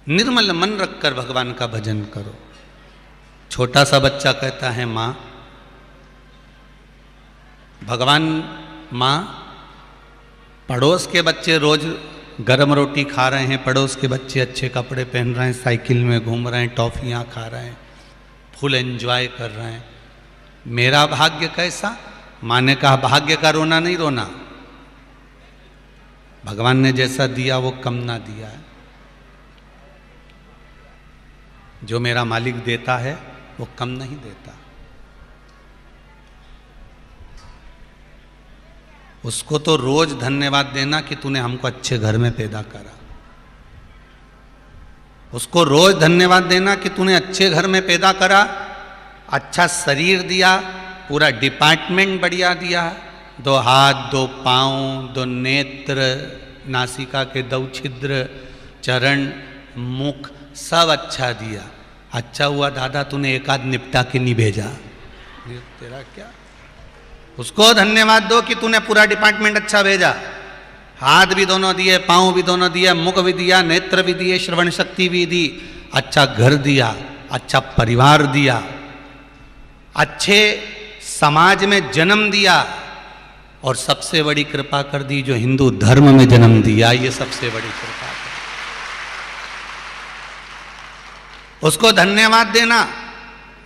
निर्मल मन रखकर भगवान का भजन करो। छोटा सा बच्चा कहता है माँ, भगवान माँ, पड़ोस के बच्चे रोज गरम रोटी खा रहे हैं, पड़ोस के बच्चे अच्छे कपड़े पहन रहे हैं, साइकिल में घूम रहे हैं, टॉफियाँ खा रहे हैं, फुल एंजॉय कर रहे हैं, मेरा भाग्य कैसा? माँ ने कहा भाग्य का रोना नहीं रोना, भगवान ने जैसा दिया वो कम ना दिया है। जो मेरा मालिक देता है वो कम नहीं देता, उसको तो रोज धन्यवाद देना कि तूने हमको अच्छे घर में पैदा करा, उसको रोज धन्यवाद देना कि तूने अच्छे घर में पैदा करा, अच्छा शरीर दिया, पूरा डिपार्टमेंट बढ़िया दिया, 2 हाथ 2 पाँव 2 नेत्र, नासिका के 2 छिद्र, चरण मुख सब अच्छा दिया। अच्छा हुआ दादा तूने एक आध निपटा के नहीं भेजा, तेरा क्या? उसको धन्यवाद दो कि तूने पूरा डिपार्टमेंट अच्छा भेजा, हाथ भी दोनों दिए, पाँव भी दोनों दिए, मुख भी दिया, नेत्र भी दिए, श्रवण शक्ति भी दी, अच्छा घर दिया, अच्छा परिवार दिया, अच्छे समाज में जन्म दिया, और सबसे बड़ी कृपा कर दी जो हिंदू धर्म में जन्म दिया, ये सबसे बड़ी कृपा है। उसको धन्यवाद देना,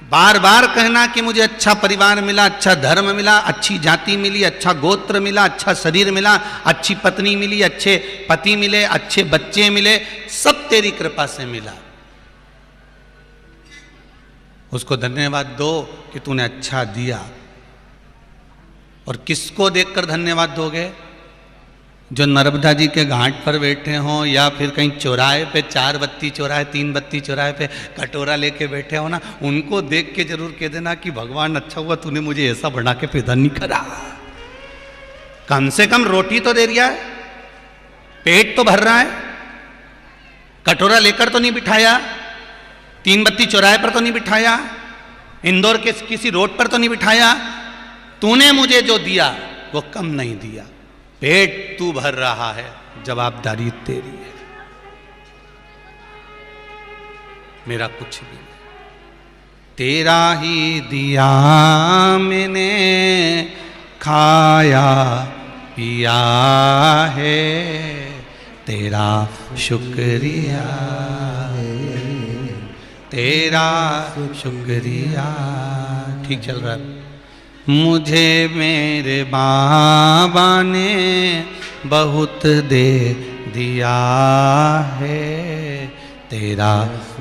बार बार कहना कि मुझे अच्छा परिवार मिला, अच्छा धर्म मिला, अच्छी जाति मिली, अच्छा गोत्र मिला, अच्छा शरीर मिला, अच्छी पत्नी मिली, अच्छे पति मिले, अच्छे बच्चे मिले, सब तेरी कृपा से मिला। उसको धन्यवाद दो कि तूने अच्छा दिया। और किसको देखकर धन्यवाद दोगे? जो नर्मदा जी के घाट पर बैठे हों, या फिर कहीं चौराहे पे 4 बत्ती चौराहे 3 बत्ती चौराहे पे कटोरा लेके बैठे हो ना, उनको देख के जरूर कह देना कि भगवान अच्छा हुआ तूने मुझे ऐसा बना के पैदा नहीं करा, कम से कम रोटी तो दे दिया है, पेट तो भर रहा है, कटोरा लेकर तो नहीं बिठाया, 3 बत्ती चौराहे पर तो नहीं बिठाया, इंदौर के किसी रोड पर तो नहीं बिठाया। तूने मुझे जो दिया वो कम नहीं दिया, पेट तू भर रहा है, जवाबदारी तेरी है, मेरा कुछ भी नहीं, तेरा ही दिया मैंने खाया पिया है, तेरा शुक्रिया है, तेरा शुक्रिया। ठीक चल रहा है। मुझे मेरे बाबा ने बहुत दे दिया है, तेरा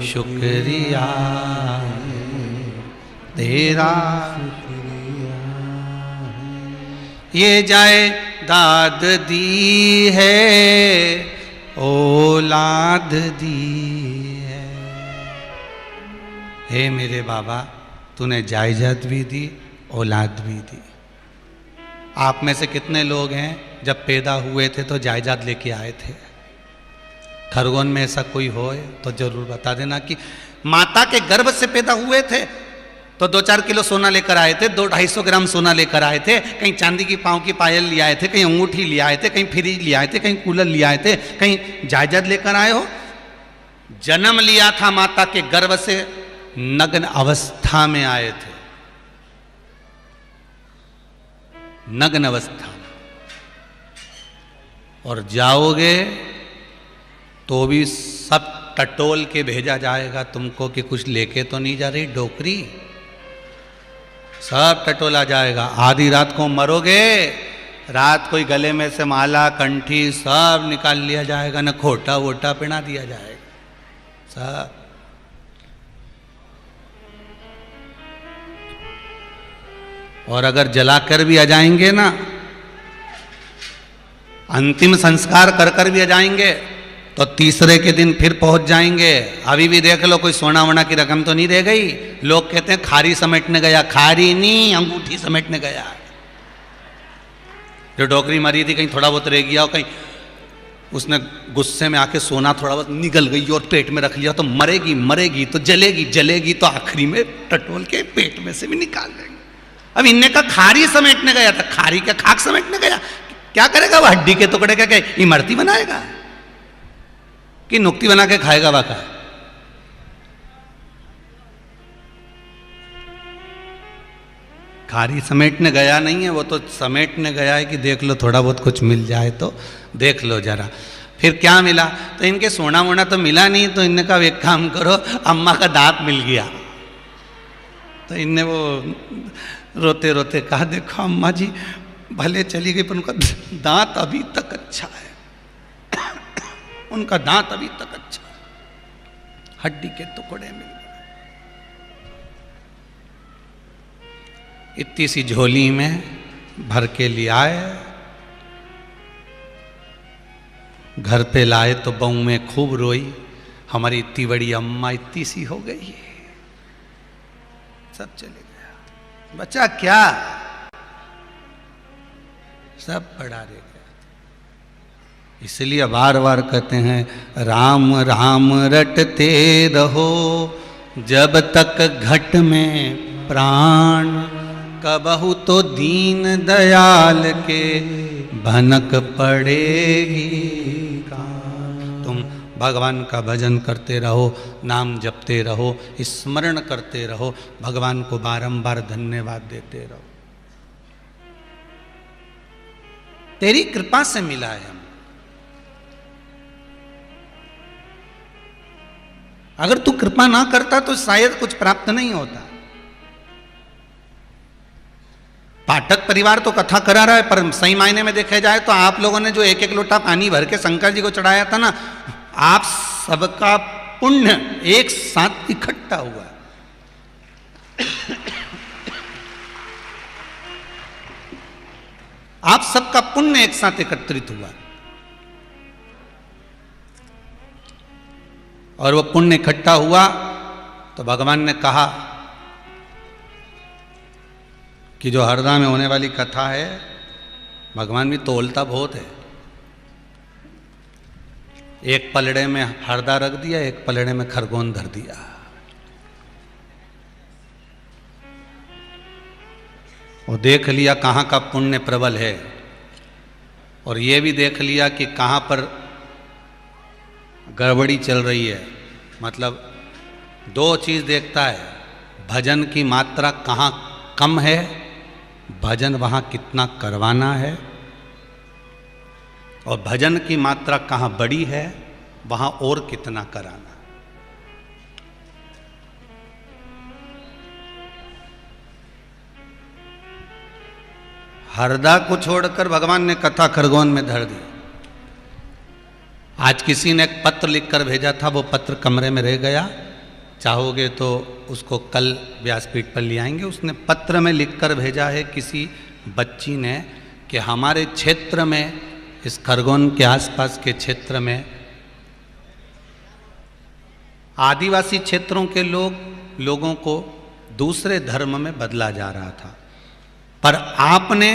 शुक्रिया है, तेरा शुक्रिया है। ये जायदाद दी है, औलाद दी है। हे मेरे बाबा, तूने जायदाद भी दी, औलाद भी दी। आप में से कितने लोग हैं जब पैदा हुए थे तो जायदाद लेके आए थे? खरगोन में ऐसा कोई हो तो जरूर बता देना कि माता के गर्भ से पैदा हुए थे तो 2-4 किलो सोना लेकर आए थे, 200-250 ग्राम सोना लेकर आए थे, कहीं चांदी की पाँव की पायल ले आए थे, कहीं अंगूठी ले आए थे, कहीं फ्रिज ले आए थे, कहीं कूलर ले आए थे, कहीं जायदाद लेकर आए हो? जन्म लिया था माता के गर्भ से, नग्न अवस्था में आए थे, नग्न अवस्था, और जाओगे तो भी सब टटोल के भेजा जाएगा तुमको कि कुछ लेके तो नहीं जा रही डोकरी, सब टटोला जाएगा। आधी रात को मरोगे, रात कोई गले में से माला कंठी सब निकाल लिया जाएगा, न खोटा वोटा पहना दिया जाएगा सब। और अगर जलाकर भी आ जाएंगे ना, अंतिम संस्कार कर कर भी आ जाएंगे तो तीसरे के दिन फिर पहुंच जाएंगे। अभी भी देख लो, कोई सोना वोना की रकम तो नहीं रह गई। लोग कहते हैं खारी समेटने गया, खारी नहीं, अंगूठी समेटने गया। जो डोकरी मरी थी कहीं थोड़ा बहुत रह गया, और कहीं उसने गुस्से में आके सोना थोड़ा बहुत निगल गई और पेट में रख लिया, तो मरेगी मरेगी तो जलेगी जलेगी तो आखिरी में टटोल के पेट में से भी निकाल देंगे। अब इनने का खारी समेटने गया था, खारी का खाक समेटने गया, क्या करेगा वो? हड्डी के टुकड़े का क्या इमरती बनाएगा? कि नुक्ति बना के खाएगा वाका। खारी समेटने गया नहीं है, वो तो समेटने गया है कि देख लो थोड़ा बहुत कुछ मिल जाए तो देख लो जरा। फिर क्या मिला? तो इनके सोना वोना तो मिला नहीं, तो इनने कहा एक काम करो, अम्मा का दांत मिल गया। तो इनने वो रोते रोते कहा देखो अम्मा जी भले चली गई पर उनका दांत अभी तक अच्छा है, उनका दांत अभी तक अच्छा है, हड्डी के टुकड़े मिल गए। इतनी सी झोली में भर के ले आए, घर पे लाए तो बहू में खूब रोई, हमारी इतनी बड़ी अम्मा इतनी सी हो गई है। सब चले गया, बचा क्या? सब पड़ा रह गया। इसलिए बार बार कहते हैं राम राम रटते रहो जब तक घट में प्राण, कबहु तो दीन दयाल के भनक पड़ेगी कान। तुम भगवान का भजन करते रहो, नाम जपते रहो, स्मरण करते रहो, भगवान को बारंबार धन्यवाद देते रहो। तेरी कृपा से मिला है हम। अगर तू कृपा ना करता तो शायद कुछ प्राप्त नहीं होता। पाठक परिवार तो कथा करा रहा है, पर सही मायने में देखा जाए तो आप लोगों ने जो एक एक लोटा पानी भर के शंकर जी को चढ़ाया था ना, आप सबका पुण्य एक साथ इकट्ठा हुआ। आप सबका पुण्य एक साथ एकत्रित हुआ और वो पुण्य इकट्ठा हुआ तो भगवान ने कहा कि जो हरदा में होने वाली कथा है, भगवान भी तोलता बहुत है। एक पलड़े में हरदा रख दिया, एक पलड़े में खरगोन धर दिया। और देख लिया कहाँ का पुण्य प्रबल है, और ये भी देख लिया कि कहाँ पर गड़बड़ी चल रही है। मतलब दो चीज़ देखता है, भजन की मात्रा कहाँ कम है, भजन वहाँ कितना करवाना है, और भजन की मात्रा कहाँ बड़ी है, वहाँ और कितना कराना। हरदा को छोड़कर भगवान ने कथा खरगोन में धर दी। आज किसी ने एक पत्र लिखकर भेजा था, वो पत्र कमरे में रह गया, चाहोगे तो उसको कल व्यासपीठ पर ले आएंगे। उसने पत्र में लिखकर भेजा है किसी बच्ची ने कि हमारे क्षेत्र में, इस खरगोन के आसपास के क्षेत्र में आदिवासी क्षेत्रों के लोगों को दूसरे धर्म में बदला जा रहा था, पर आपने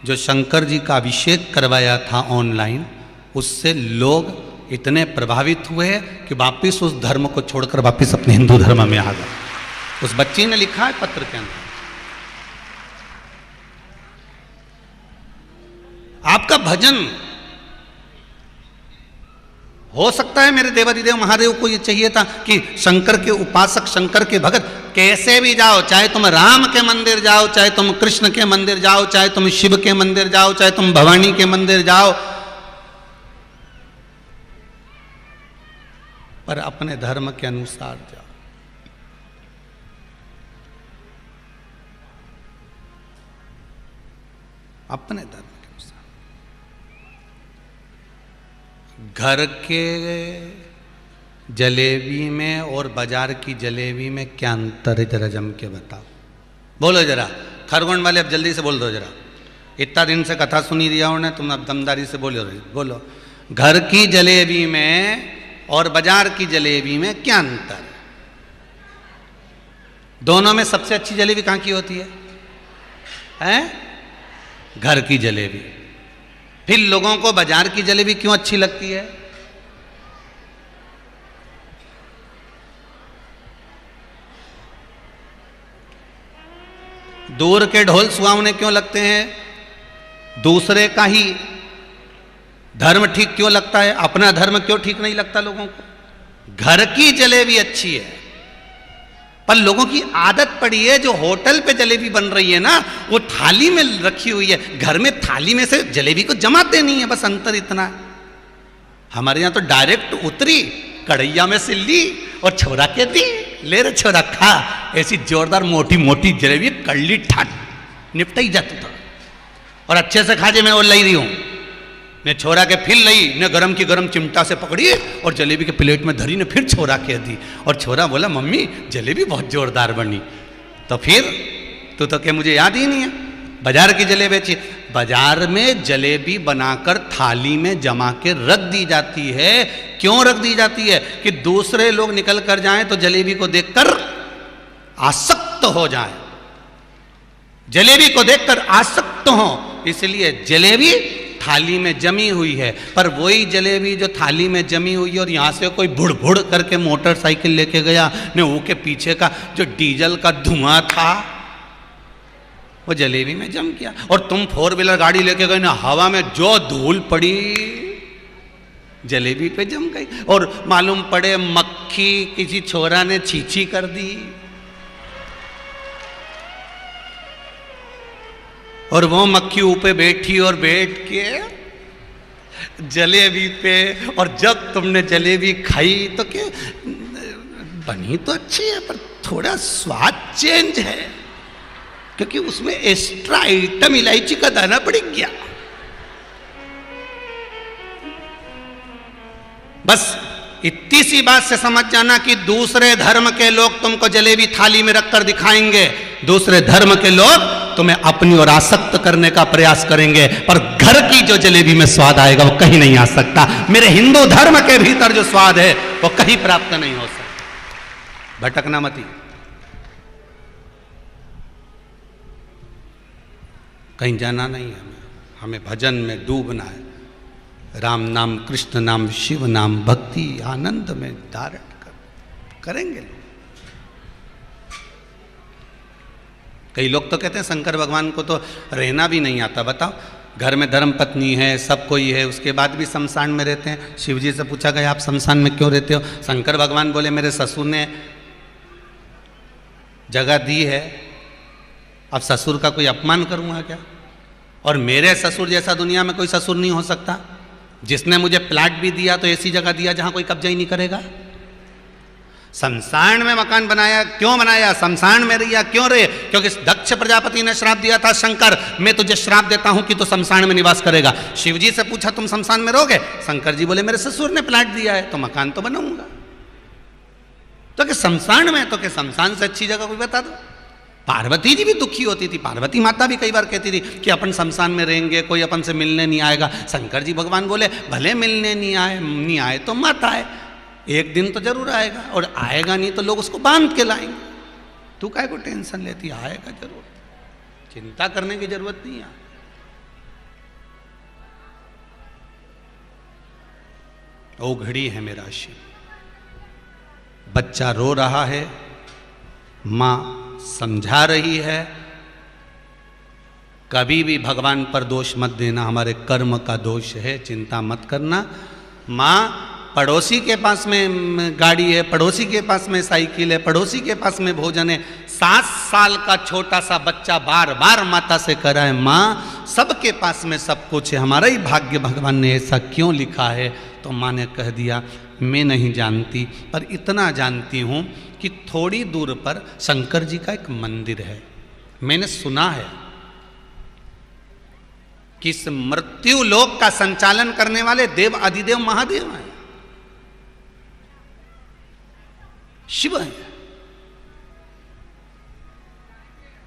जो शंकर जी का अभिषेक करवाया था ऑनलाइन, उससे लोग इतने प्रभावित हुए कि वापिस उस धर्म को छोड़कर वापिस अपने हिंदू धर्म में आ गए। उस बच्ची ने लिखा है पत्र के अंदर। आपका भजन हो सकता है, मेरे देवादिदेव महादेव को ये चाहिए था कि शंकर के उपासक, शंकर के भगत कैसे भी जाओ, चाहे तुम राम के मंदिर जाओ, चाहे तुम कृष्ण के मंदिर जाओ, चाहे तुम शिव के मंदिर जाओ, चाहे तुम भवानी के मंदिर जाओ, पर अपने धर्म के अनुसार जाओ। अपने धर्म के अनुसार। घर के जलेबी में और बाजार की जलेबी में क्या अंतर है, जरा जम के बताओ। बोलो जरा, खरगोन वाले अब जल्दी से बोल दो जरा। इतना दिन से कथा सुनी दिया उन्होंने, तुम अब दमदारी से बोलो। घर की जलेबी में और बाजार की जलेबी में क्या अंतर है? दोनों में सबसे अच्छी जलेबी कहाँ की होती है? घर की जलेबी। फिर लोगों को बाजार की जलेबी क्यों अच्छी लगती है? दूर के ढोल सुहावने क्यों लगते हैं? दूसरे का ही धर्म ठीक क्यों लगता है? अपना धर्म क्यों ठीक नहीं लगता लोगों को? घर की जलेबी अच्छी है, पर लोगों की आदत पड़ी है, जो होटल पे जलेबी बन रही है ना, वो थाली में रखी हुई है, घर में थाली में से जलेबी को जमा देनी है, बस अंतर इतना है। हमारे यहां तो डायरेक्ट उतरी, कढ़ैया में से ली और छोरा के दी, ले रे छोरा खा। ऐसी जोरदार मोटी मोटी जलेबी कड़ली ठाट निपटा ही जाता था। और अच्छे से खाजे, मैं वो लाई रही हूं, ने छोरा के फिर लई, ने गरम की गरम चिमटा से पकड़ी और जलेबी के प्लेट में धरी, ने फिर छोरा के दी। और छोरा बोला मम्मी जलेबी बहुत जोरदार बनी। तो फिर तू तो क्या मुझे याद ही नहीं है, बाजार की जलेबी अच्छी। बाजार में जलेबी बनाकर थाली में जमा के रख दी जाती है। क्यों रख दी जाती है? कि दूसरे लोग निकल कर जाएं तो जलेबी को देखकर आसक्त हो जाएं, जलेबी को देखकर आसक्त हो, इसलिए जलेबी थाली में जमी हुई है। पर वही जलेबी जो थाली में जमी हुई है और यहां से कोई बुड़ बुड़ करके मोटरसाइकिल लेके गया, ने वो के पीछे का जो डीजल का धुआं था वो जलेबी में जम गया। और तुम 4 व्हीलर गाड़ी लेके गए ना, हवा में जो धूल पड़ी जलेबी पे जम गई। और मालूम पड़े मक्खी किसी छोरा ने छीछी कर दी, और वो मक्खी ऊपर बैठी और बैठ के जलेबी पे, और जब तुमने जलेबी खाई तो क्या बनी तो अच्छी है, पर थोड़ा स्वाद चेंज है, क्योंकि उसमें एक्स्ट्रा आइटम इलायची का दाना पड़ गया। बस इतनी सी बात से समझ जाना कि दूसरे धर्म के लोग तुमको जलेबी थाली में रखकर दिखाएंगे, दूसरे धर्म के लोग तुम्हें अपनी ओर आसक्त करने का प्रयास करेंगे, पर घर की जो जलेबी में स्वाद आएगा वो कहीं नहीं आ सकता। मेरे हिंदू धर्म के भीतर जो स्वाद है वो कहीं प्राप्त नहीं हो सकता। भटकना मती, कहीं जाना नहीं है, हमें भजन में डूबना है। राम नाम, कृष्ण नाम, शिव नाम, भक्ति आनंद में धारण करेंगे। कई लोग तो कहते हैं शंकर भगवान को तो रहना भी नहीं आता। बताओ, घर में धर्म पत्नी है, सब कोई है, उसके बाद भी शमशान में रहते हैं। शिव जी से पूछा गया आप शमशान में क्यों रहते हो? शंकर भगवान बोले मेरे ससुर ने जगह दी है, अब ससुर का कोई अपमान करूंगा क्या? और मेरे ससुर जैसा दुनिया में कोई ससुर नहीं हो सकता। जिसने मुझे प्लाट भी दिया तो ऐसी जगह दिया जहां कोई कब्जा ही नहीं करेगा। शमशान में मकान बनाया, क्यों बनाया? शमशान में रहिया, क्यों रहे? क्योंकि दक्ष प्रजापति ने श्राप दिया था, शंकर मैं तुझे श्राप देता हूं कि तू शमशान में निवास करेगा। शिव जी से पूछा तुम शमशान में रहोगे? शंकर जी बोले मेरे ससुर ने प्लाट दिया है तो मकान तो बनाऊंगा। तो कि शमशान में, तो कि शमशान से अच्छी जगह कोई बता दो। पार्वती जी भी दुखी होती थी, पार्वती माता भी कई बार कहती थी कि अपन शमशान में रहेंगे, कोई अपन से मिलने नहीं आएगा। शंकर जी भगवान बोले भले मिलने नहीं आए तो मत आए, एक दिन तो जरूर आएगा, और आएगा नहीं तो लोग उसको बांध के लाएंगे। तू काहे को टेंशन लेती? आएगा जरूर, चिंता करने की जरूरत नहीं है। ओ घड़ी है मेरा शिव, बच्चा रो रहा है, मां समझा रही है, कभी भी भगवान पर दोष मत देना, हमारे कर्म का दोष है, चिंता मत करना। मां पड़ोसी के पास में गाड़ी है, पड़ोसी के पास में साइकिल है, पड़ोसी के पास में भोजन है, 7 साल का छोटा सा बच्चा बार बार माता से कह रहा है मां सबके पास में सब कुछ है, हमारा ही भाग्य भगवान ने ऐसा क्यों लिखा है? तो मां ने कह दिया मैं नहीं जानती, पर इतना जानती हूं कि थोड़ी दूर पर शंकर जी का एक मंदिर है। मैंने सुना है कि इस मृत्यु लोक का संचालन करने वाले देव अधिदेव महादेव हैं, शिव है।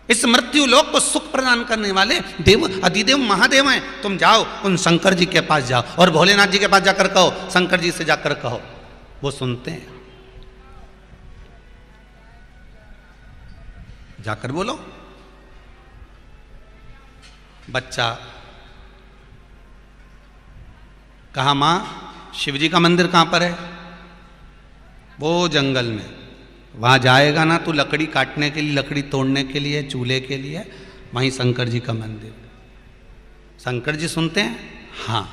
इस मृत्यु लोक को सुख प्रदान करने वाले देव अधिदेव महादेव हैं। तुम जाओ उन शंकर जी के पास जाओ और भोलेनाथ जी के पास जाकर कहो, शंकर जी से जाकर कहो, वो सुनते हैं। जाकर बोलो। बच्चा कहा मां शिव जी का मंदिर कहां पर है? वो जंगल में। वहां जाएगा ना तो लकड़ी काटने के लिए, लकड़ी तोड़ने के लिए, चूल्हे के लिए, वहीं शंकर जी का मंदिर। शंकर जी सुनते हैं हाँ,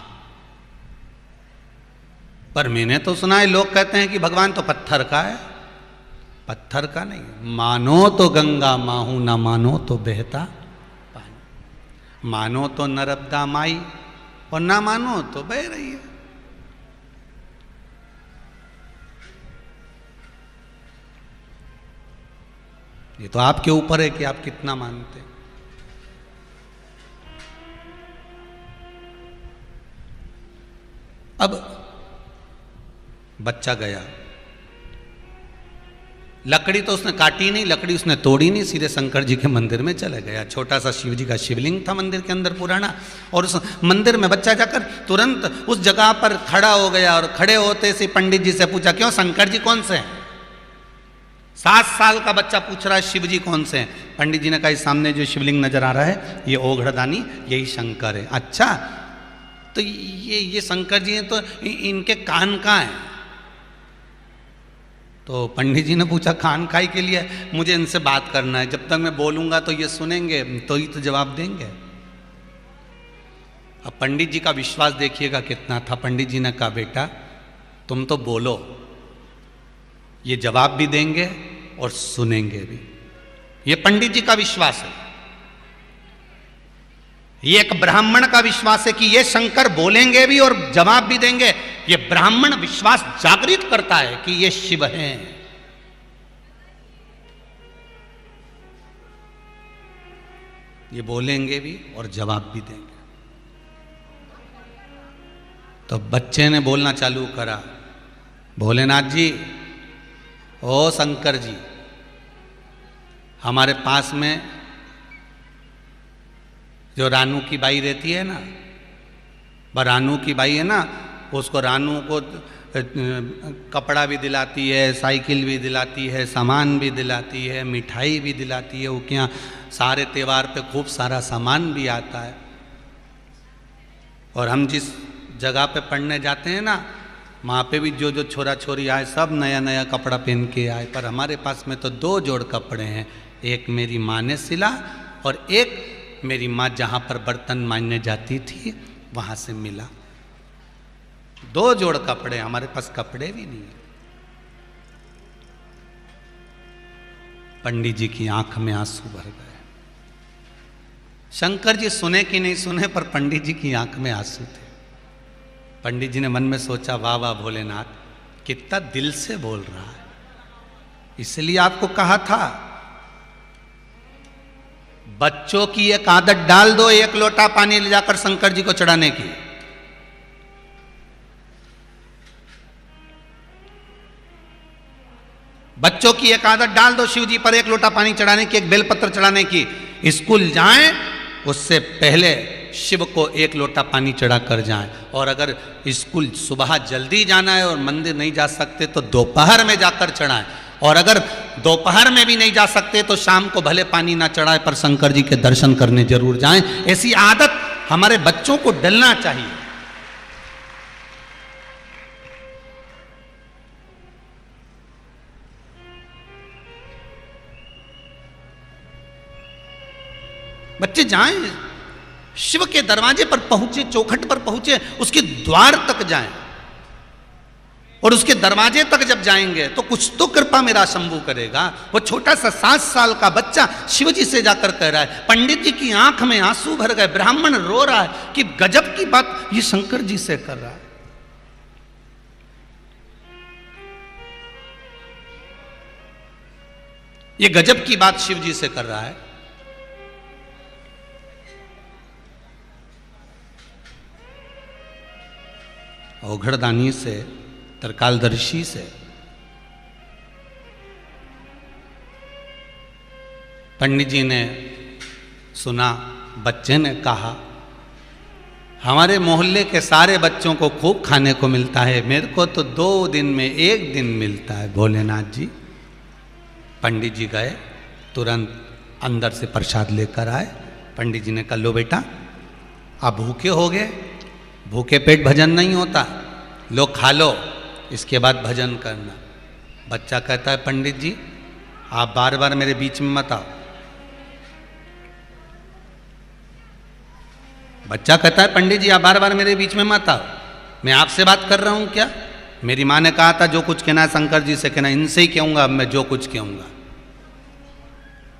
पर मैंने तो सुना है लोग कहते हैं कि भगवान तो पत्थर का है। पत्थर का नहीं, मानो तो गंगा माहू, ना मानो तो बहता पानी। मानो तो नर्मदा माई और ना मानो तो बह रही है। ये तो आपके ऊपर है कि आप कितना मानते हैं। अब बच्चा गया, लकड़ी तो उसने काटी नहीं, लकड़ी उसने तोड़ी नहीं, सीधे शंकर जी के मंदिर में चले गया। छोटा सा शिव जी का शिवलिंग था मंदिर के अंदर पुराना, और उस मंदिर में बच्चा जाकर तुरंत उस जगह पर खड़ा हो गया। और खड़े होते से पंडित जी से पूछा, क्यों शंकर जी कौन से हैं? 7 साल का बच्चा पूछ रहा है शिव जी कौन से हैं? पंडित जी ने कहा, सामने जो शिवलिंग नजर आ रहा है ये ओघड़दानी, यही शंकर है। अच्छा, तो ये शंकर जी हैं, तो इनके कान कहाँ हैं? तो पंडित जी ने पूछा, कान खाई के लिए मुझे इनसे बात करना है, जब तक मैं बोलूंगा तो ये सुनेंगे, तो ही तो जवाब देंगे। अब पंडित जी का विश्वास देखिएगा कितना था। पंडित जी ने कहा, बेटा तुम तो बोलो, ये जवाब भी देंगे और सुनेंगे भी। ये पंडित जी का विश्वास है, ये एक ब्राह्मण का विश्वास है कि ये शंकर बोलेंगे भी और जवाब भी देंगे। ये ब्राह्मण विश्वास जागृत करता है कि ये शिव हैं। ये बोलेंगे भी और जवाब भी देंगे। तो बच्चे ने बोलना चालू करा, भोलेनाथ जी, ओ शंकर जी, हमारे पास में जो रानू की बाई रहती है ना, रानू की बाई है ना, उसको रानू को कपड़ा भी दिलाती है, साइकिल भी दिलाती है, सामान भी दिलाती है, मिठाई भी दिलाती है। वो क्या सारे त्यौहार पे खूब सारा सामान भी आता है। और हम जिस जगह पे पढ़ने जाते हैं ना, वहाँ पे भी जो छोरा छोरी आए सब नया नया कपड़ा पहन के आए। पर हमारे पास में तो 2 जोड़ कपड़े हैं, एक मेरी माँ ने सिला और एक मेरी माँ जहाँ पर बर्तन मांजने जाती थी वहाँ से मिला। 2 जोड़ कपड़े, हमारे पास कपड़े भी नहीं है। पंडित जी की आंख में आंसू भर गए। शंकर जी सुने कि नहीं सुने, पर पंडित जी की आंख में आंसू थे। पंडित जी ने मन में सोचा, वाह वाह भोलेनाथ, कितना दिल से बोल रहा है। इसलिए आपको कहा था, बच्चों की एक आदत डाल दो, 1 लोटा पानी ले जाकर शंकर जी को चढ़ाने की। बच्चों की एक आदत डाल दो, शिव जी पर 1 लोटा पानी चढ़ाने की, एक बेलपत्र चढ़ाने की। स्कूल जाएं उससे पहले शिव को 1 लोटा पानी चढ़ा कर जाएं। और अगर स्कूल सुबह जल्दी जाना है और मंदिर नहीं जा सकते तो दोपहर में जाकर चढ़ाएं। और अगर दोपहर में भी नहीं जा सकते तो शाम को भले पानी ना चढ़ाए, पर शंकर जी के दर्शन करने जरूर जाएं। ऐसी आदत हमारे बच्चों को डलना चाहिए। बच्चे जाएं, शिव के दरवाजे पर पहुंचे, चौखट पर पहुंचे, उसके द्वार तक जाएं। और उसके दरवाजे तक जब जाएंगे तो कुछ तो कृपा मेरा शंभू करेगा। वो छोटा सा 7 साल का बच्चा शिवजी से जाकर कह रहा है, पंडित जी की आंख में आंसू भर गए। ब्राह्मण रो रहा है कि गजब की बात ये शंकर जी से कर रहा है। ये गजब की बात शिव जी से कर रहा है। ओघड़दानी से, त्रिकालदर्शी से पंडित जी ने सुना, बच्चे ने कहा, हमारे मोहल्ले के सारे बच्चों को खूब खाने को मिलता है, मेरे को तो 2 दिन में 1 दिन मिलता है भोलेनाथ जी। पंडित जी गए, तुरंत अंदर से प्रसाद लेकर आए। पंडित जी ने कहा, लो बेटा, आप भूखे हो गए, भूखे पेट भजन नहीं होता, लो खा लो, इसके बाद भजन करना। बच्चा कहता है, पंडित जी आप बार बार मेरे बीच में मत आओ। बच्चा कहता है, पंडित जी आप बार बार मेरे बीच में मत आओ, मैं आपसे बात कर रहा हूं क्या? मेरी माँ ने कहा था जो कुछ कहना है शंकर जी से कहना, इनसे ही कहूंगा अब मैं जो कुछ कहूंगा।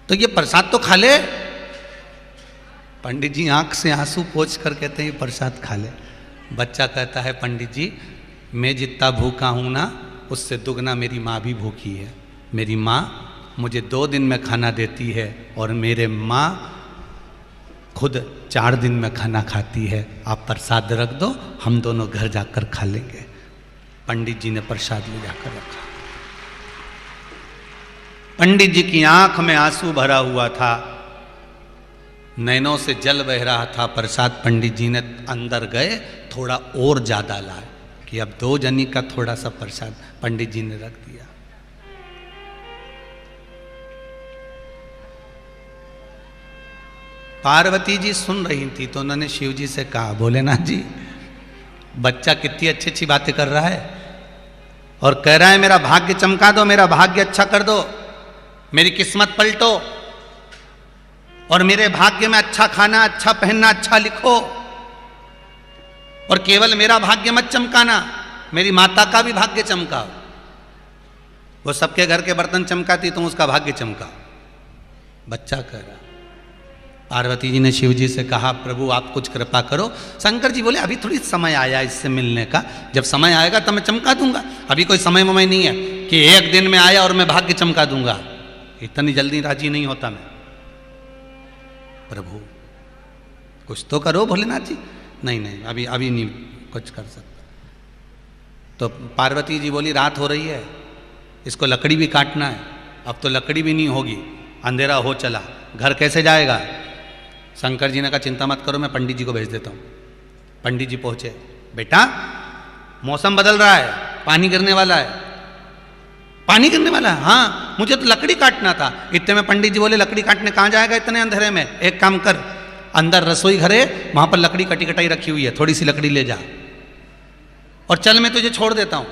तो ये प्रसाद तो खा ले। पंडित जी आंख से आंसू पोंछ कर कहते हैं ये प्रसाद खा ले। बच्चा कहता है पंडित जी मैं जितना भूखा हूं ना उससे दुगना मेरी माँ भी भूखी है। मेरी माँ मुझे 2 दिन में खाना देती है और मेरे माँ खुद 4 दिन में खाना खाती है। आप प्रसाद रख दो, हम दोनों घर जाकर खा लेंगे। पंडित जी ने प्रसाद ले जाकर रखा। पंडित जी की आंख में आंसू भरा हुआ था, नैनों से जल बह रहा था। प्रसाद पंडित जी ने अंदर गए, थोड़ा और ज्यादा लाए कि अब 2 जनी का थोड़ा सा प्रसाद पंडित जी ने रख दिया। पार्वती जी सुन रही थी तो उन्होंने शिव जी से कहा, भोलेनाथ जी बच्चा कितनी अच्छी अच्छी बातें कर रहा है और कह रहा है मेरा भाग्य चमका दो, मेरा भाग्य अच्छा कर दो, मेरी किस्मत पलटो और मेरे भाग्य में अच्छा खाना, अच्छा पहनना, अच्छा लिखो। और केवल मेरा भाग्य मत चमकाना, मेरी माता का भी भाग्य चमकाओ। वो सबके घर के बर्तन चमकाती, तुम उसका भाग्य चमकाओ। बच्चा कह रहा। पार्वती जी ने शिव जी से कहा, प्रभु आप कुछ कृपा करो। शंकर जी बोले अभी थोड़ी समय आया इससे मिलने का, जब समय आएगा तब मैं चमका दूंगा। अभी कोई समय वमय नहीं है कि 1 दिन में आया और मैं भाग्य चमका दूंगा। इतनी जल्दी राजी नहीं होता मैं। प्रभु कुछ तो करो भोलेनाथ जी। नहीं नहीं अभी नहीं कुछ कर सकता। तो पार्वती जी बोली रात हो रही है, इसको लकड़ी भी काटना है। अब तो लकड़ी भी नहीं होगी, अंधेरा हो चला, घर कैसे जाएगा। शंकर जी ने कहा चिंता मत करो, मैं पंडित जी को भेज देता हूँ। पंडित जी पहुँचे। बेटा मौसम बदल रहा है, पानी गिरने वाला है। पानी गिरने वाला है? हाँ मुझे तो लकड़ी काटना था। इतने में पंडित जी बोले लकड़ी काटने कहाँ जाएगा इतने अंधेरे में, एक काम कर अंदर रसोई घर है, वहां पर लकड़ी कटी कटाई रखी हुई है, थोड़ी सी लकड़ी ले जा और चल मैं तुझे छोड़ देता हूं।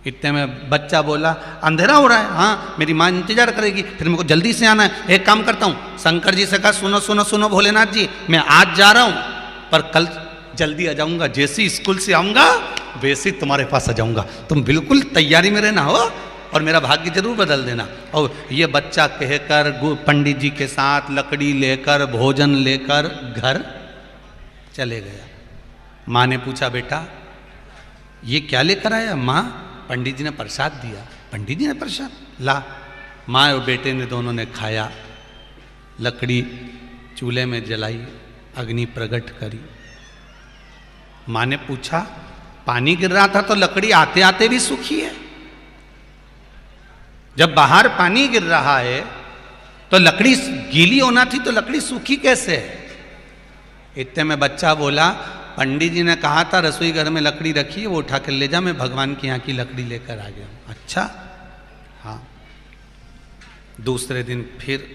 इतने में बच्चा बोला अंधेरा हो रहा है, हाँ मेरी माँ इंतजार करेगी, फिर मेरे को जल्दी से आना है। एक काम करता हूं, शंकर जी से कहा सुनो सुनो सुनो भोलेनाथ जी, मैं आज जा रहा हूं पर कल जल्दी आ जाऊंगा। जैसे स्कूल से आऊंगा वैसे तुम्हारे पास आ जाऊंगा, तुम बिल्कुल तैयारी में रहना हो और मेरा भाग्य जरूर बदल देना। और ये बच्चा कहकर पंडित जी के साथ लकड़ी लेकर भोजन लेकर घर चले गया। माँ ने पूछा बेटा ये क्या लेकर आया। माँ पंडित जी ने प्रसाद दिया। पंडित जी ने प्रसाद ला। माँ और बेटे ने दोनों ने खाया, लकड़ी चूल्हे में जलाई, अग्नि प्रकट करी। माँ ने पूछा पानी गिर रहा था तो लकड़ी आते आते भी सूखी है, जब बाहर पानी गिर रहा है तो लकड़ी गीली होना थी तो लकड़ी सूखी कैसे है। इतने में बच्चा बोला पंडित जी ने कहा था रसोई घर में लकड़ी रखी है, वो उठा कर ले जा, मैं भगवान के यहाँ की लकड़ी लेकर आ गया। अच्छा हाँ। दूसरे दिन फिर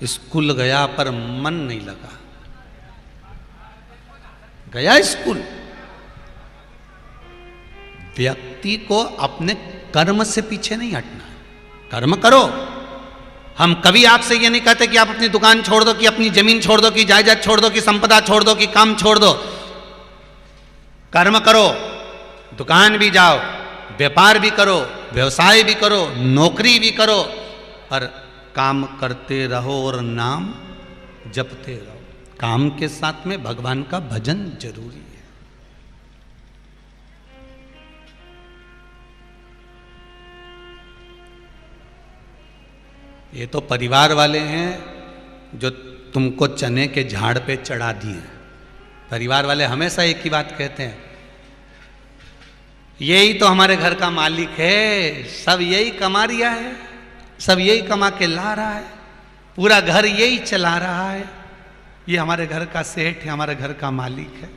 स्कूल गया पर मन नहीं लगा। गया स्कूल। व्यक्ति को अपने कर्म से पीछे नहीं हटना, कर्म करो। हम कभी आपसे ये नहीं कहते कि आप अपनी दुकान छोड़ दो, कि अपनी जमीन छोड़ दो, कि जायदाद छोड़ दो, कि संपदा छोड़ दो, कि काम छोड़ दो। कर्म करो, दुकान भी जाओ, व्यापार भी करो, व्यवसाय भी करो, नौकरी भी करो, पर काम करते रहो और नाम जपते रहो। काम के साथ में भगवान का भजन जरूरी है। ये तो परिवार वाले हैं जो तुमको चने के झाड़ पे चढ़ा दिए। परिवार वाले हमेशा एक ही बात कहते हैं, यही तो हमारे घर का मालिक है, सब यही कमा रिया है, सब यही कमा के ला रहा है, पूरा घर यही चला रहा है, ये हमारे घर का सेठ है, हमारे घर का मालिक है।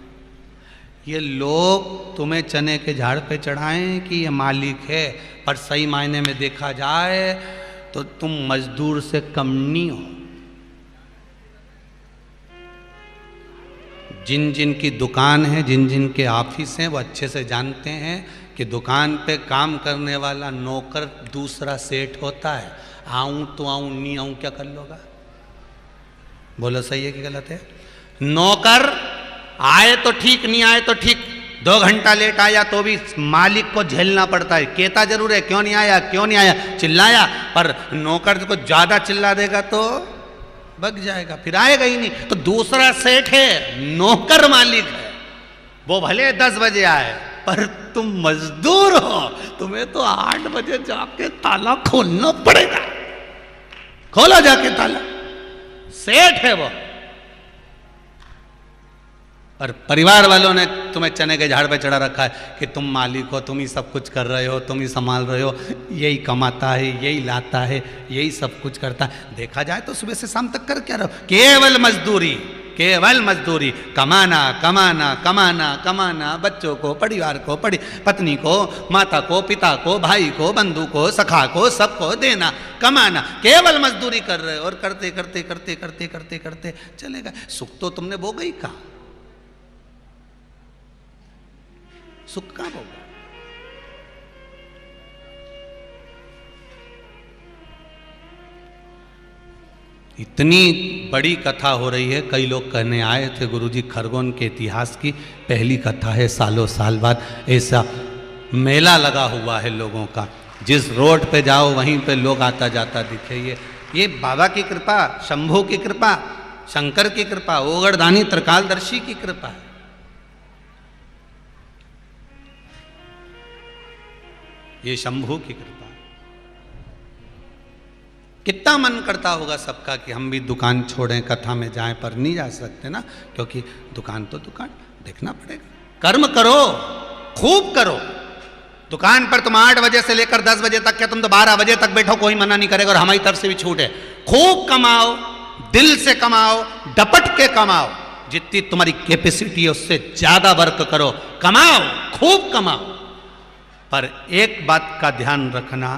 ये लोग तुम्हें चने के झाड़ पे चढ़ाएं कि ये मालिक है, पर सही मायने में देखा जाए तो तुम मजदूर से कम नहीं हो। जिन जिन की दुकान है, जिन जिन के ऑफिस हैं, वो अच्छे से जानते हैं कि दुकान पे काम करने वाला नौकर दूसरा सेठ होता है। आऊं तो आऊं, नहीं आऊं क्या कर लोगा। बोलो सही है कि गलत है। नौकर आए तो ठीक, नहीं आए तो ठीक, 2 घंटा लेट आया तो भी मालिक को झेलना पड़ता है, कहता जरूर है क्यों नहीं आया, क्यों नहीं आया, चिल्लाया, पर नौकर को ज्यादा चिल्ला देगा तो बग जाएगा, फिर आएगा ही नहीं। तो दूसरा सेठ है, नौकर मालिक है, वो भले 10 बजे आए, पर तुम मजदूर हो, तुम्हें तो 8 बजे जाके ताला खोलना पड़ेगा। खोला जाके ताला, सेठ है वो। और परिवार वालों ने तुम्हें चने के झाड़ पे चढ़ा रखा है कि तुम मालिक हो, तुम ही सब कुछ कर रहे हो, तुम ही संभाल रहे हो, यही कमाता है, यही लाता है, यही सब कुछ करता है। देखा जाए तो सुबह से शाम तक कर क्या रहो, केवल मजदूरी, केवल मजदूरी, कमाना कमाना कमाना कमाना, बच्चों को, परिवार को, पत्नी को, माता को, पिता को, भाई को, बंधु को, सखा को, सबको देना, कमाना, केवल मजदूरी कर रहे हो। और करते करते करते करते करते करते चले गए। सुख तो तुमने वो गई कहा, सुख कहां होगा। इतनी बड़ी कथा हो रही है, कई लोग कहने आए थे गुरुजी खरगोन के इतिहास की पहली कथा है, सालों साल बाद ऐसा मेला लगा हुआ है लोगों का, जिस रोड पे जाओ वहीं पे लोग आता जाता दिखे। ये बाबा की कृपा, शंभू की कृपा, शंकर की कृपा, ओगड़दानी त्रिकालदर्शी की कृपा है। ये शंभू की कृपा। कितना मन करता होगा सबका कि हम भी दुकान छोड़ें, कथा में जाएं, पर नहीं जा सकते ना, क्योंकि दुकान तो दुकान, देखना पड़ेगा। कर्म करो, खूब करो। दुकान पर तुम 8 बजे से लेकर 10 बजे तक, क्या तुम तो 12 बजे तक बैठो, कोई मना नहीं करेगा, और हमारी तरफ से भी छूट है। खूब कमाओ, दिल से कमाओ, डपट के कमाओ, जितनी तुम्हारी कैपेसिटी है उससे ज्यादा वर्क करो, कमाओ, खूब कमाओ। पर एक बात का ध्यान रखना,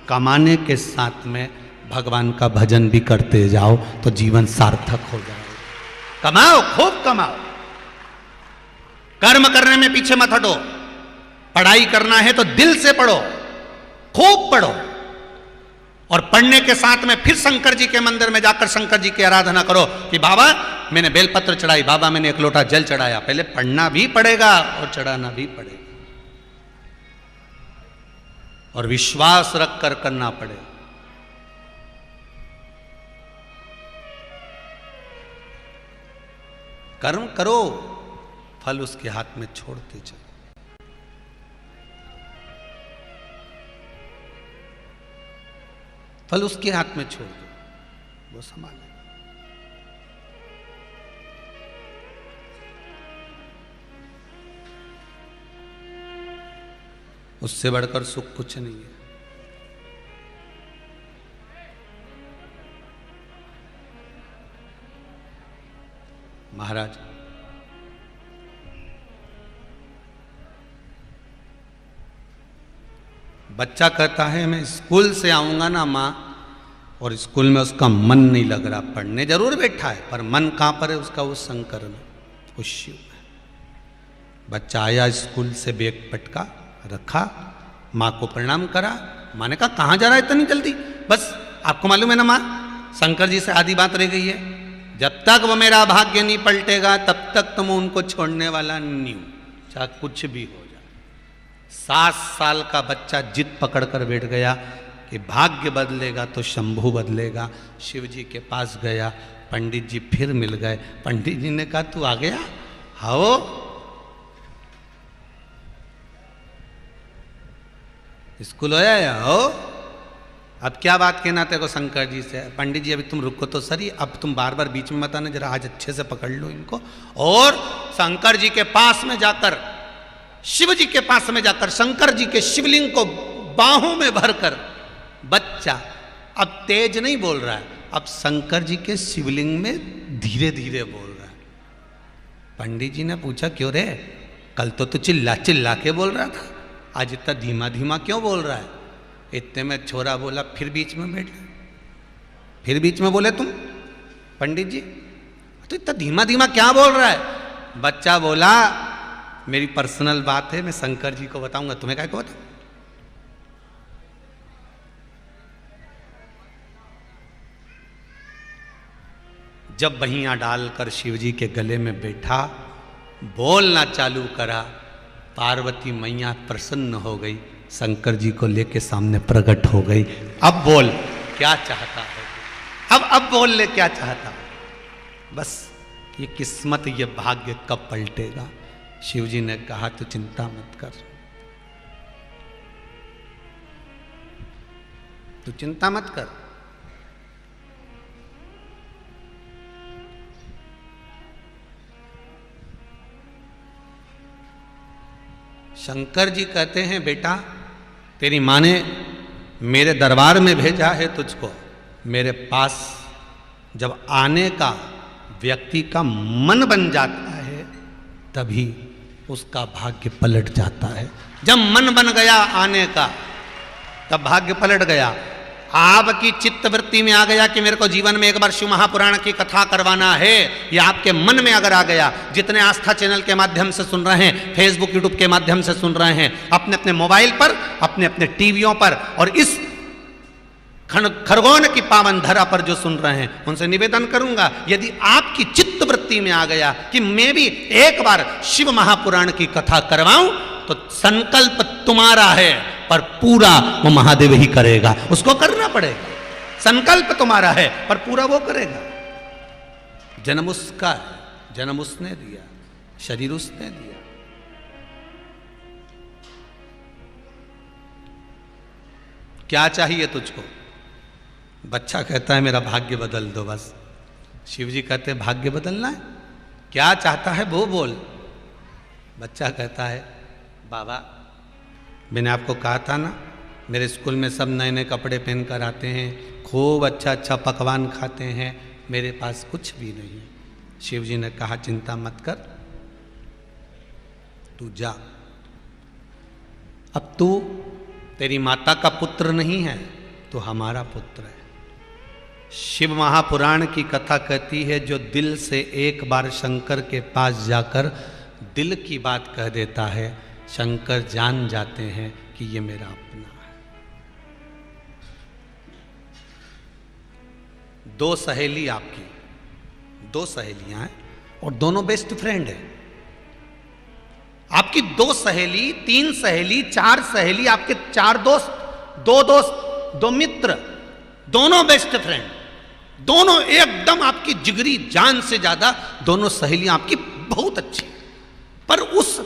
कमाने के साथ में भगवान का भजन भी करते जाओ तो जीवन सार्थक हो जाएगा। कमाओ, खूब कमाओ, कर्म करने में पीछे मत हटो। पढ़ाई करना है तो दिल से पढ़ो, खूब पढ़ो, और पढ़ने के साथ में फिर शंकर जी के मंदिर में जाकर शंकर जी की आराधना करो कि बाबा मैंने बेलपत्र चढ़ाई, बाबा मैंने 1 लोटा जल चढ़ाया। पहले पढ़ना भी पड़ेगा और चढ़ाना भी पड़ेगा, और विश्वास रख कर करना पड़ेगा। कर्म करो, फल उसके हाथ में छोड़ते चलो। फल उसके हाथ में छोड़ दो, वो संभाले। उससे बढ़कर सुख कुछ नहीं है। महाराज, बच्चा कहता है मैं स्कूल से आऊंगा ना माँ, और स्कूल में उसका मन नहीं लग रहा, पढ़ने जरूर बैठा है पर मन कहां पर है उसका, उस शंकर में, उस शिव में। बच्चा आया स्कूल से, बैग पटका रखा, माँ को प्रणाम करा। माँ ने कहा कहाँ जा रहा है इतनी जल्दी? बस आपको मालूम है ना माँ, शंकर जी से आधी बात रह गई है, जब तक वो मेरा भाग्य नहीं पलटेगा तब तक तो मैं उनको छोड़ने वाला नहीं हूं, चाहे कुछ भी हो जाए। 7 साल का बच्चा जिद पकड़ कर बैठ गया कि भाग्य बदलेगा तो शंभू बदलेगा। शिव जी के पास गया, पंडित जी फिर मिल गए। पंडित जी ने कहा तू आ गया? आओ। स्कूल होया या हो? अब क्या बात कहना तेरे को शंकर जी से? पंडित जी अभी तुम रुको तो सही, अब तुम बार बार बीच में मत आना, जरा आज अच्छे से पकड़ लो इनको। और शंकर जी के पास में जाकर, शिव जी के पास में जाकर शंकर जी के शिवलिंग को बाहों में भरकर बच्चा अब तेज नहीं बोल रहा है, अब शंकर जी के शिवलिंग में धीरे धीरे बोल रहा है। पंडित जी ने पूछा क्यों रे, कल तो तू चिल्ला चिल्ला के बोल रहा था, आज इतना धीमा धीमा क्यों बोल रहा है? इतने में छोरा बोला, फिर बीच में बैठ गए, फिर बीच में बोले तुम पंडित जी तो इतना धीमा धीमा क्या बोल रहा है? बच्चा बोला मेरी पर्सनल बात है, मैं शंकर जी को बताऊंगा, तुम्हें क्या को बताऊं? जब बहियां डालकर शिव जी के गले में बैठा, बोलना चालू करा, पार्वती मैया प्रसन्न हो गई, शंकर जी को लेके सामने प्रकट हो गई। अब बोल क्या चाहता है, अब बोल ले क्या चाहता है। बस ये किस्मत, ये भाग्य कब पलटेगा। शिव जी ने कहा तू चिंता मत कर, तू चिंता मत कर। शंकर जी कहते हैं बेटा तेरी माँ ने मेरे दरबार में भेजा है तुझको। मेरे पास जब आने का व्यक्ति का मन बन जाता है तभी उसका भाग्य पलट जाता है। जब मन बन गया आने का तब भाग्य पलट गया। आपकी चित्त वृत्ति में आ गया कि मेरे को जीवन में एक बार शिव महापुराण की कथा करवाना है, ये आपके मन में अगर आ गया, जितने आस्था चैनल के माध्यम से सुन रहे हैं, फेसबुक यूट्यूब के माध्यम से सुन रहे हैं, अपने अपने मोबाइल पर, अपने अपने टीवियों पर और इस खरगोन की पावन धरा पर जो सुन रहे हैं, उनसे निवेदन करूंगा यदि आपकी चित्त वृत्ति में आ गया कि मैं भी एक बार शिव महापुराण की कथा करवाऊं, तो संकल्प तुम्हारा है पर पूरा वो महादेव ही करेगा, उसको करना पड़ेगा। संकल्प तुम्हारा है पर पूरा वो करेगा। जन्म उसका है, जन्म उसने दिया, शरीर उसने दिया। क्या चाहिए तुझको? बच्चा कहता है मेरा भाग्य बदल दो बस। शिव जी कहते हैं भाग्य बदलना है, क्या चाहता है वो बोल। बच्चा कहता है बाबा मैंने आपको कहा था ना, मेरे स्कूल में सब नए नए कपड़े पहन कर आते हैं, खूब अच्छा अच्छा पकवान खाते हैं, मेरे पास कुछ भी नहीं है। शिव जी ने कहा चिंता मत कर, तू जा। अब तू तेरी माता का पुत्र नहीं है, तो हमारा पुत्र है। शिव महापुराण की कथा कहती है जो दिल से एक बार शंकर के पास जाकर दिल की बात कह देता है, शंकर जान जाते हैं कि ये मेरा अपना है। दो सहेली आपकी, दो सहेलियां हैं और दोनों बेस्ट फ्रेंड हैं। आपकी दो सहेली, तीन सहेली, चार सहेली, आपके चार दोस्त, दो मित्र, दोनों बेस्ट फ्रेंड, दोनों एकदम आपकी जिगरी जान से ज्यादा दोनों सहेलियां आपकी बहुत अच्छी। पर उस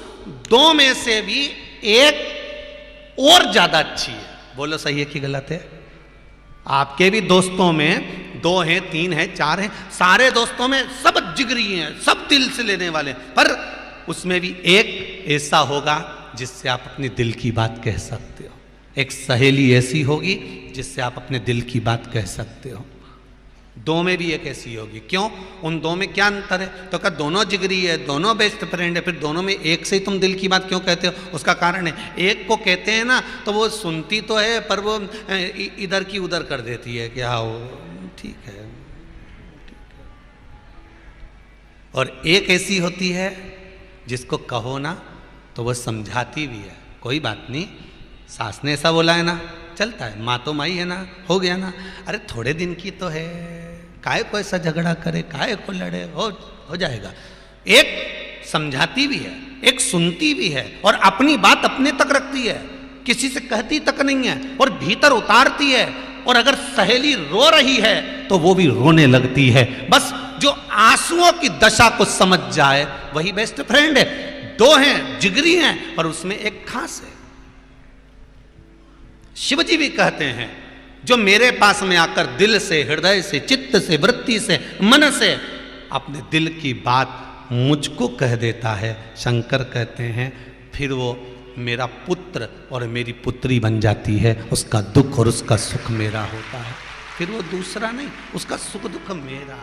दो में से भी एक और ज्यादा अच्छी है। बोलो सही है कि गलत है? आपके भी दोस्तों में दो हैं, तीन हैं, चार हैं, सारे दोस्तों में सब जिगरी हैं, सब दिल से लेने वाले हैं, पर उसमें भी एक ऐसा होगा जिससे आप अपने दिल की बात कह सकते हो। एक सहेली ऐसी होगी जिससे आप अपने दिल की बात कह सकते हो। दो में भी एक ऐसी होगी। क्यों? उन दो में क्या अंतर है? तो क्या दोनों जिगरी है, दोनों बेस्ट फ्रेंड है, फिर दोनों में एक से ही तुम दिल की बात क्यों कहते हो? उसका कारण है, एक को कहते हैं ना तो वो सुनती तो है पर वो इधर की उधर कर देती है कि हाँ ठीक है, और एक ऐसी होती है जिसको कहो ना तो वो समझाती भी है, कोई बात नहीं, सास ने ऐसा बोला है ना, चलता है, माँ तो माई है ना, हो गया ना, अरे थोड़े दिन की तो है, काहे को ऐसा झगड़ा करे, काहे को लड़े, हो जाएगा। एक समझाती भी है, एक सुनती भी है और अपनी बात अपने तक रखती है, किसी से कहती तक नहीं है और भीतर उतारती है। और अगर सहेली रो रही है तो वो भी रोने लगती है। बस जो आंसुओं की दशा को समझ जाए वही बेस्ट फ्रेंड है। दो हैं, जिगरी हैं, पर उसमें एक खास है। शिव जी भी कहते हैं जो मेरे पास में आकर दिल से, हृदय से, चित्त से, वृत्ति से, मन से अपने दिल की बात मुझको कह देता है, शंकर कहते हैं फिर वो मेरा पुत्र और मेरी पुत्री बन जाती है। उसका दुख और उसका सुख मेरा होता है, फिर वो दूसरा नहीं, उसका सुख दुख मेरा।